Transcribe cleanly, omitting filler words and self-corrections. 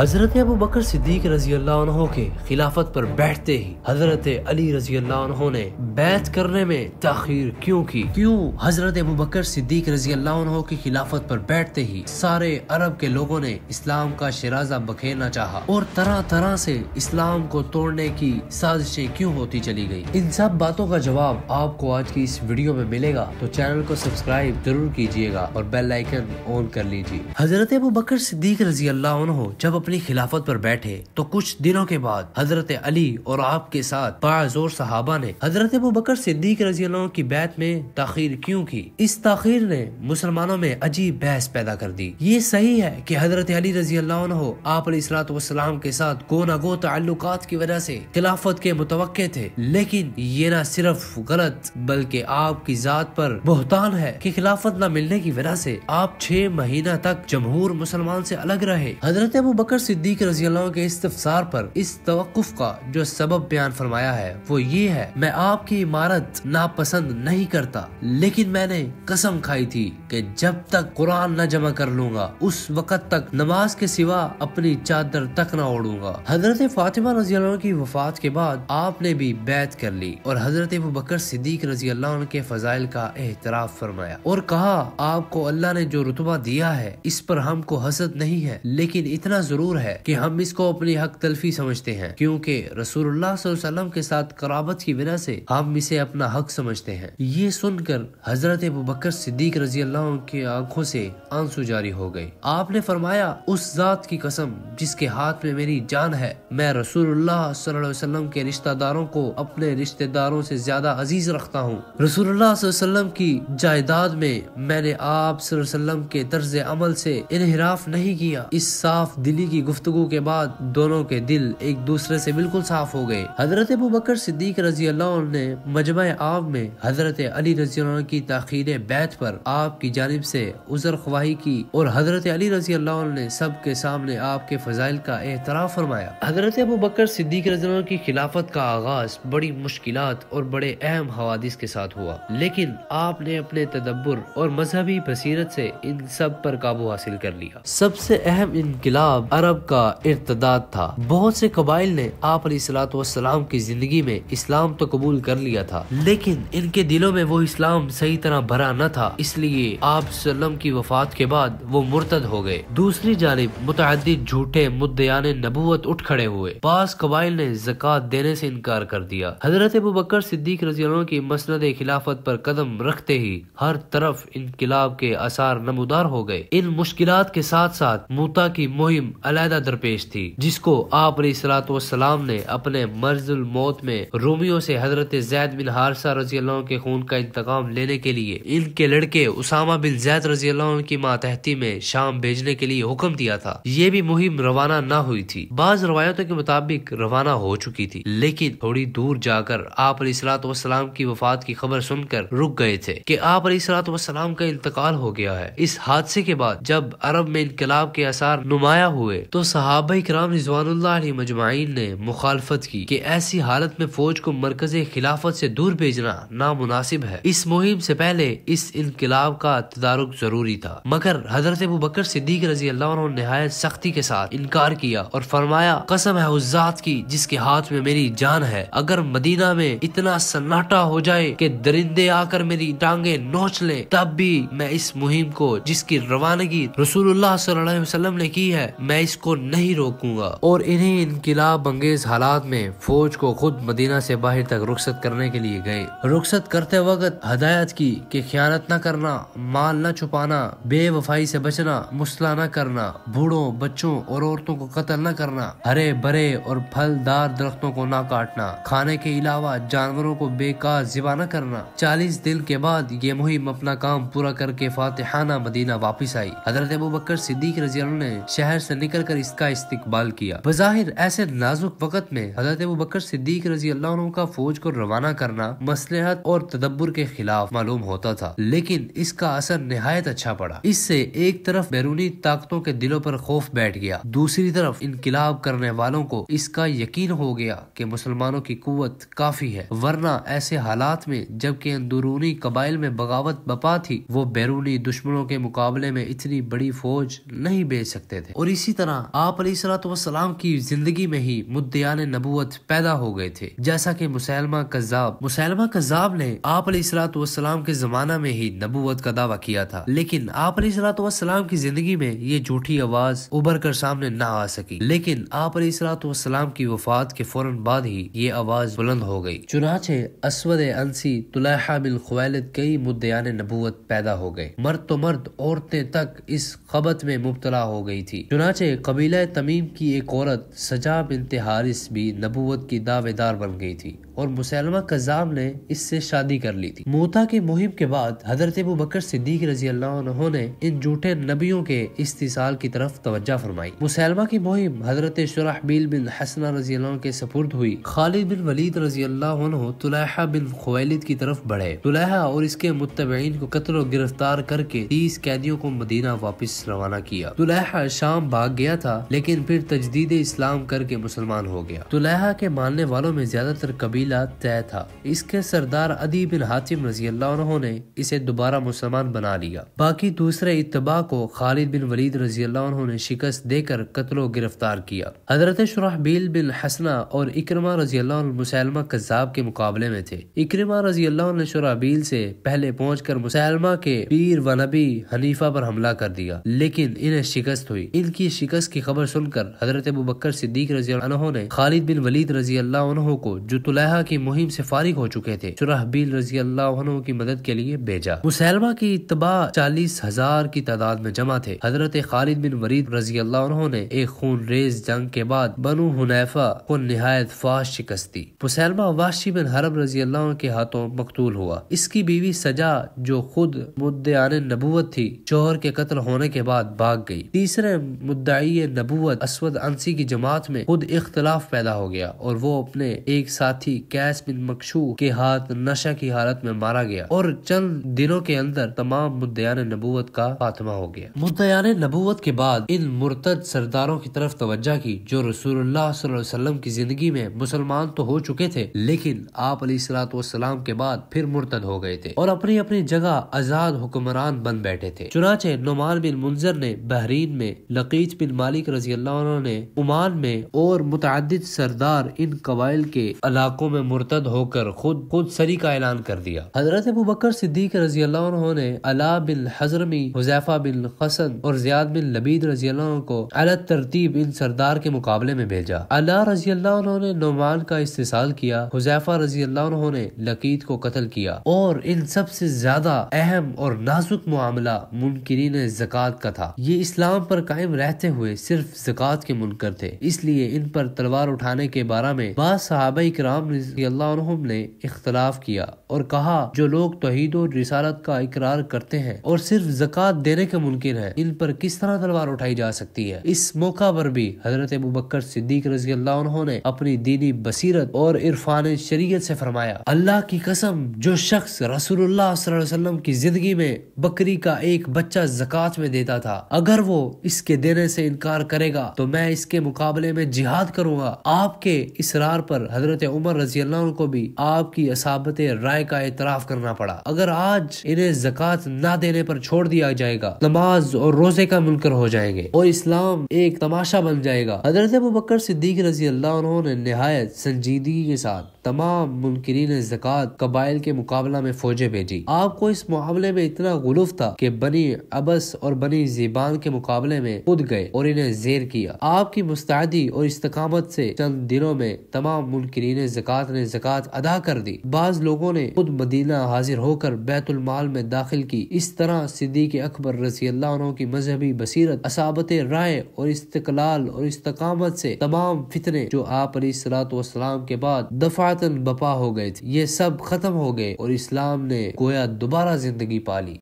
حضرت ابو بکر صدیق رضی اللہ عنہ کے خلافت پر بیٹھتے ہی حضرت علی رضی اللہ عنہ نے بیعت کرنے میں تاخیر کیوں کی؟ کیوں حضرت ابو بکر صدیق رضی اللہ عنہ کی خلافت پر بیٹھتے ہی سارے عرب کے لوگوں نے اسلام کا شیرازہ بکھیرنا چاہا اور طرح طرح سے اسلام کو توڑنے کی سازشیں کیوں ہوتی چلی گئی؟ ان سب باتوں کا جواب آپ کو آج کی اس ویڈیو میں ملے گا، تو چینل کو سبسکرائب ضرور کیجئے گا اور بیل آئیکن آن کر لیجئے۔ حضرت ابو بکر صدیق رضی اللہ عنہ جب اپنی خلافت پر بیٹھے تو کچھ دنوں کے بعد حضرت علی اور آپ کے ساتھ بعض اور صحابہ نے حضرت ابو بکر صدیق رضی اللہ عنہ کی بیعت میں تاخیر کیوں کی؟ اس تاخیر نے مسلمانوں میں عجیب بحث پیدا کر دی۔ یہ صحیح ہے کہ حضرت علی رضی اللہ عنہ آپ علیہ الصلوۃ والسلام کے ساتھ گو نہ گو تعلقات کی وجہ سے خلافت کے متوقع تھے، لیکن یہ نہ صرف غلط بلکہ آپ کی ذات پر بہتان ہے کہ خلافت نہ ملنے کی وجہ سے آپ 6 مہینہ تک جمہور مسلمان سے الگ رہے۔ حضرت ابو بکر صدیق رضی اللہ عنہ کے استفسار پر اس توقف کا جو سبب بیان فرمایا ہے وہ یہ ہے، میں آپ کی عمارت ناپسند نہیں کرتا، لیکن میں نے قسم کھائی تھی کہ جب تک قرآن نہ جمع کر لوں گا اس وقت تک نماز کے سوا اپنی چادر تک نہ اوڑوں گا۔ حضرت فاطمہ رضی اللہ عنہ کی وفات کے بعد آپ نے بھی بیعت کر لی اور حضرت ابو بکر صدیق رضی اللہ عنہ کے فضائل کا اعتراف فرمایا اور کہا، آپ کو اللہ نے جو رتبہ دیا ہے اس پر ہم کو حسد نہیں ہے، لیکن اتنا ضرور ہے کہ ہم اس کو اپنی حق تلفی سمجھتے ہیں، کیونکہ رسول اللہ صلی اللہ علیہ وسلم کے ساتھ قرابت کی وجہ سے ہم اسے اپنا حق سمجھتے ہیں۔ یہ سن کر حضرت ابو بکر صدیق رضی اللہ عنہ کی آنکھوں سے آنسو جاری ہو گئے۔ آپ نے فرمایا، اس ذات کی قسم جس کے ہاتھ میں میری جان ہے، میں رسول اللہ صلی اللہ علیہ وسلم کے رشتہ داروں کو اپنے رشتہ داروں سے زیادہ عزیز رکھتا ہوں۔ رسول اللہ صلی اللہ علیہ وسلم کی جائیداد میں نے آپ صلی اللہ علیہ وسلم کے طرز عمل سے انحراف نہیں کیا۔ اس صاف دلی کی گفتگو کے بعد دونوں کے دل ایک دوسرے سے بالکل صاف ہو گئے۔ حضرت ابو بکر صدیق رضی اللہ عنہ نے مجمع عام میں حضرت علی رضی اللہ عنہ کی تاخیر بیعت پر آپ کی جانب سے عذر خواہی کی اور حضرت علی رضی اللہ عنہ نے سب کے سامنے آپ کے فضائل کا اعتراف فرمایا۔ حضرت ابو بکر صدیق رضی اللہ عنہ کی خلافت کا آغاز بڑی مشکلات اور بڑے اہم حوادث کے ساتھ ہوا، لیکن آپ نے اپنے تدبر اور مذہبی بصیرت سے ان سب پر قابو حاصل کر لیا۔ سب سے اہم انقلاب عرب کا ارتداد تھا۔ بہت سے قبائل نے آپ علیہ الصلوۃ والسلام کی زندگی میں اسلام تو قبول کر لیا تھا، لیکن ان کے دلوں میں وہ اسلام صحیح طرح بھرا نہ تھا، اس لیے آپ صلی اللہ علیہ وسلم کی وفات کے بعد وہ مرتد ہو گئے۔ دوسری جانب متعدد جھوٹے مدعیان نبوت اٹھ کھڑے ہوئے۔ بعض قبائل نے زکوٰۃ دینے سے انکار کر دیا۔ حضرت ابو بکر صدیق رضی اللہ عنہ کی مسند خلافت پر قدم رکھتے ہی ہر طرف انقلاب کے آثار نمودار ہو گئے۔ ان مشکلات کے ساتھ ساتھ موتا کی مہم علیحدہ درپیش تھی، جس کو آپ علیہ الصلوۃ والسلام نے اپنے مرض الموت میں رومیوں سے حضرت زید بن حارثہ رضی اللہ عنہ کے خون کا انتقام لینے کے لیے ان کے لڑکے اسامہ بن زید رضی اللہ عنہ کی ماتحتی میں شام بھیجنے کے لیے حکم دیا تھا۔ یہ بھی مہم روانہ نہ ہوئی تھی، بعض روایتوں کے مطابق روانہ ہو چکی تھی، لیکن تھوڑی دور جا کر آپ علیہ الصلوۃ والسلام کی وفات کی خبر سن کر رک گئے تھے کہ آپ علیہ الصلوۃ والسلام کا انتقال ہو گیا ہے۔ اس حادثے کے بعد جب عرب میں انقلاب کے آثار نمایاں ہوئے تو صحابہ کرام رضوان اللہ علیہ مجمعین نے مخالفت کی کہ ایسی حالت میں فوج کو مرکز خلافت سے دور بھیجنا نامناسب ہے۔ اس مہم سے پہلے اس انقلاب کا تدارک ضروری تھا، مگر حضرت ابو بکر صدیق رضی اللہ عنہ نے نہایت سختی کے ساتھ انکار کیا اور فرمایا، قسم ہے اس ذات کی جس کے ہاتھ میں میری جان ہے، اگر مدینہ میں اتنا سناٹا ہو جائے کہ درندے آ کر میری ٹانگیں نوچ لیں، تب بھی میں اس مہم کو جس کی روانگی رسول اللہ صلی اللہ علیہ وسلم نے کی ہے، میں اس کو نہیں روکوں گا۔ اور انہیں انقلاب انگیز حالات میں فوج کو خود مدینہ سے باہر تک رخصت کرنے کے لیے گئے۔ رخصت کرتے وقت ہدایت کی کہ خیانت نہ کرنا، مال نہ چھپانا، بے وفائی سے بچنا، مسئلہ نہ کرنا، بوڑھوں، بچوں اور عورتوں کو قتل نہ کرنا، ہرے بھرے اور پھل دار درختوں کو نہ کاٹنا، کھانے کے علاوہ جانوروں کو بے کار ذبح نہ کرنا۔ 40 دن کے بعد یہ مہم اپنا کام پورا کر کے فاتحانہ مدینہ واپس آئی۔ حضرت ابو بکر صدیق رضی اللہ عنہ نے شہر سے نکل کر اس کا استقبال کیا۔ بظاہر ایسے نازک وقت میں حضرت ابو بکر صدیق رضی اللہ عنہ کا فوج کو روانہ کرنا مصلحت اور تدبر کے خلاف معلوم ہوتا تھا، لیکن اس کا اثر نہایت اچھا پڑا۔ اس سے ایک طرف بیرونی طاقتوں کے دلوں پر خوف بیٹھ گیا، دوسری طرف انقلاب کرنے والوں کو اس کا یقین ہو گیا کہ مسلمانوں کی قوت کافی ہے، ورنہ ایسے حالات میں جبکہ اندرونی قبائل میں بغاوت بپا تھی، وہ بیرونی دشمنوں کے مقابلے میں اتنی بڑی فوج نہیں بھیج سکتے تھے۔ اور اسی طرح طرح آپ علیہ الصلوۃ والسلام کی زندگی میں ہی مدعیان نبوت پیدا ہو گئے تھے، جیسا کہ مسیلمہ کذاب نے آپ علیہ الصلوۃ والسلام کے زمانہ میں ہی نبوت کا دعویٰ کیا تھا، لیکن آپ علیہ الصلوۃ والسلام کی زندگی میں یہ جھوٹی آواز ابھر کر سامنے نہ آ سکی، لیکن آپ علیہ الصلوۃ والسلام کی وفات کے فوراً بعد ہی یہ آواز بلند ہو گئی۔ چنانچہ اسود انسی، طلحہ بن خویلد، کئی مدعیان نبوت پیدا ہو گئے۔ مرد تو مرد، عورتیں تک اس خبط میں مبتلا ہو گئی تھی۔ چنانچہ قبیلہ تمیم کی ایک عورت سجا بنت حارث بھی نبوت کی دعوے دار بن گئی تھی اور مسیلمہ کذاب نے اس سے شادی کر لی تھی۔ موتا کی مہم کے بعد حضرت ابوبکر صدیق رضی اللہ عنہ نے ان جھوٹے نبیوں کے استحصال کی طرف توجہ فرمائی۔ مسیلمہ کی مہم حضرت شرحبیل بن حسنہ رضی اللہ عنہ کے سپرد ہوئی۔ خالد بن ولید رضی اللہ عنہ طلحہ بن خویلد کی طرف بڑھے۔ طلحہ اور اس کے متبعین کو قتل و گرفتار کر کے 30 قیدیوں کو مدینہ واپس روانہ کیا۔ طلحہ شام بھاگ گیا تھا، لیکن پھر تجدید اسلام کر کے مسلمان ہو گیا۔ طلحہ کے ماننے والوں میں زیادہ تر قبیلہ طے تھا۔ اس کے سردار عدی بن حاتم رضی اللہ عنہ نے اسے دوبارہ مسلمان بنا لیا۔ باقی دوسرے اتباع کو خالد بن ولید رضی اللہ عنہ نے شکست دے کر قتل و گرفتار کیا۔ حضرت شرحبیل بن حسنہ اور اکرمہ رضی اللہ عنہ مسیلمہ کذاب کے مقابلے میں تھے۔ اکرمہ رضی اللہ عنہ نے شرحبیل سے پہلے پہنچ کر مسیلمہ کے پیر و نبی حنیفہ پر حملہ کر دیا، لیکن انہیں شکست ہوئی۔ ان کی شکست کی خبر سن کر حضرت ابوبکر صدیق رضی اللہ عنہ نے خالد بن ولید رضی اللہ عنہ کو، جو طلحہ کی مہم سے فارغ ہو چکے تھے، شرحبیل رضی اللہ عنہ کی مدد کے لیے بھیجا۔ مسیلمہ کی اتباع 40,000 کی تعداد میں جمع تھے۔ حضرت خالد بن ولید رضی اللہ عنہ نے ایک خون ریز جنگ کے بعد بنو حنیفہ کو نہایت فاش شکست دی۔ مسیلمہ وحشی بن حرب رضی اللہ عنہ کے ہاتھوں مقتول ہوا۔ اس کی بیوی سجا، جو خود مدعیان نبوت تھی، شوہر کے قتل ہونے کے بعد بھاگ گئی۔ تیسرے مدعی نبوت اسود انسی کی جماعت میں خود اختلاف پیدا ہو گیا اور وہ اپنے ایک ساتھی قیس بن مکشو کے ہاتھ نشہ کی حالت میں مارا گیا اور چند دنوں کے اندر تمام مدعیان نبوت کا خاتمہ ہو گیا۔ مدعیان نبوت کے بعد ان مرتد سرداروں کی طرف توجہ کی، جو رسول اللہ صلی اللہ علیہ وسلم کی زندگی میں مسلمان تو ہو چکے تھے، لیکن آپ علیہ الصلوۃ والسلام کے بعد پھر مرتد ہو گئے تھے اور اپنی اپنی جگہ آزاد حکمران بن بیٹھے تھے۔ چنانچہ نعمان بن منذر نے بحرین میں، لقیط بن مالک رضی اللہ عنہ نے عمان میں اور متعدد سردار ان قبائل کے علاقوں میں مرتد ہو کر خود سری کا اعلان کر دیا۔ حضرت ابوبکر صدیق رضی اللہ عنہ نے علا بن حضرمی، حذیفہ بن قسن اور زیاد بن لبید رضی اللہ عنہ کو علی ترتیب ان سردار کے مقابلے میں بھیجا۔ علا رضی اللہ عنہ نے نعمان کا استحصال کیا، حذیفہ رضی اللہ عنہ نے لقیط کو قتل کیا، اور ان سب سے زیادہ اہم اور نازک معاملہ منکرین زکوٰۃ کا تھا۔ یہ اسلام پر قائم رہتے ہوئے صرف زکوٰۃ کے منکر تھے، اس لیے ان پر تلوار اٹھانے کے بارے میں بعض صحابہ کرام رضی اللہ عنہم نے اختلاف کیا اور کہا، جو لوگ توحید و رسالت کا اقرار کرتے ہیں اور صرف زکوٰۃ دینے کے منکر ہیں، ان پر کس طرح تلوار اٹھائی جا سکتی ہے؟ اس موقع پر بھی حضرت ابوبکر صدیق رضی اللہ عنہ نے اپنی دینی بصیرت اور عرفان شریعت سے فرمایا، اللہ کی قسم، جو شخص رسول اللہ صلی اللہ علیہ وسلم کی زندگی میں بکری کا ایک بچہ زکوٰۃ میں دیتا تھا، اگر وہ اس کے دینے سے انکار کرے گا تو میں اس کے مقابلے میں جہاد کروں گا۔ آپ کے اصرار پر حضرت عمر رضی اللہ عنہ کو بھی آپ کی اصابت رائے کا اعتراف کرنا پڑا۔ اگر آج انہیں زکوٰۃ نہ دینے پر چھوڑ دیا جائے گا، نماز اور روزے کا منکر ہو جائیں گے اور اسلام ایک تماشا بن جائے گا۔ حضرت ابوبکر صدیق رضی اللہ عنہ نے نہایت سنجیدگی کے ساتھ تمام منکرین زکوٰۃ قبائل کے مقابلہ میں فوجیں بھیجی۔ آپ کو اس معاملے میں اتنا غلوف تھا کہ بنی عبس اور بنی زیبان کے مقابلے میں خود گئے اور انہیں زیر کیا۔ آپ کی مستعدی اور استقامت سے چند دنوں میں تمام منکرین زکوٰۃ نے زکوٰۃ ادا کر دی۔ بعض لوگوں نے خود مدینہ حاضر ہو کر بیت المال میں داخل کی۔ اس طرح صدیق اکبر رضی اللہ عنہ کی مذہبی بصیرت، اصابت رائے اور استقلال اور استقامت سے تمام فتنے جو آپ علیہ الصلوۃ والسلام کے بعد دفعتاً بپا ہو گئے تھے، یہ سب ختم ہو گئے اور اسلام نے گویا دوبارہ زندگی پالی۔